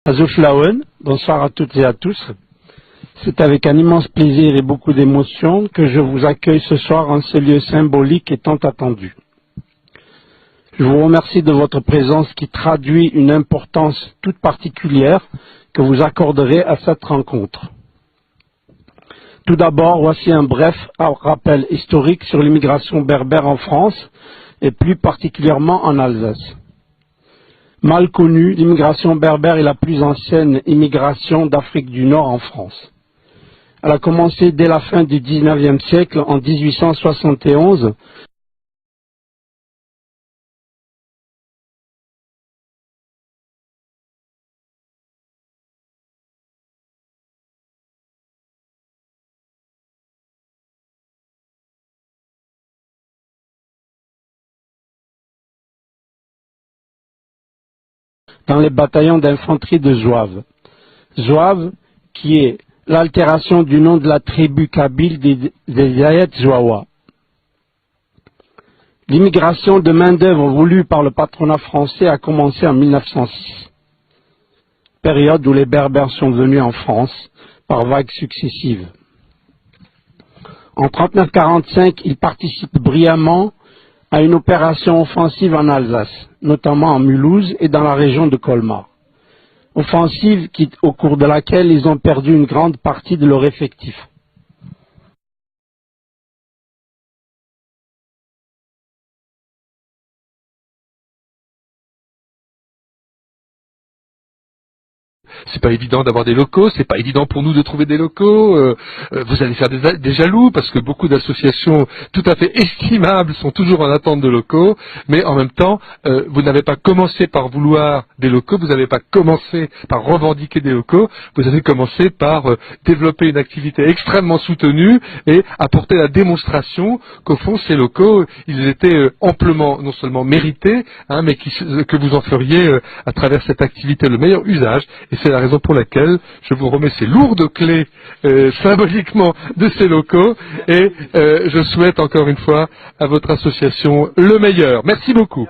Azouflaouen, bonsoir à toutes et à tous. C'est avec un immense plaisir et beaucoup d'émotion que je vous accueille ce soir en ce lieu symbolique et tant attendu. Je vous remercie de votre présence qui traduit une importance toute particulière que vous accorderez à cette rencontre. Tout d'abord, voici un bref rappel historique sur l'immigration berbère en France et plus particulièrement en Alsace. Mal connue, l'immigration berbère est la plus ancienne immigration d'Afrique du Nord en France. Elle a commencé dès la fin du XIXe siècle, en 1871, dans les bataillons d'infanterie de Zouave. Zouave, qui est l'altération du nom de la tribu kabyle des Zayet Zouawa. L'immigration de main-d'œuvre voulue par le patronat français a commencé en 1906, période où les Berbères sont venus en France par vagues successives. En 1939-1945, ils participent brillamment à une opération offensive en Alsace, notamment en Mulhouse et dans la région de Colmar. Offensive au cours de laquelle ils ont perdu une grande partie de leur effectif. C'est pas évident d'avoir des locaux, c'est pas évident pour nous de trouver des locaux. Vous allez faire des jaloux parce que beaucoup d'associations tout à fait estimables sont toujours en attente de locaux, mais en même temps, vous n'avez pas commencé par vouloir des locaux, vous n'avez pas commencé par revendiquer des locaux, vous avez commencé par développer une activité extrêmement soutenue et apporter la démonstration qu'au fond ces locaux, ils étaient amplement non seulement mérités, mais que vous en feriez à travers cette activité le meilleur usage. Et c'est la raison pour laquelle je vous remets ces lourdes clés symboliquement de ces locaux et je souhaite encore une fois à votre association le meilleur. Merci beaucoup.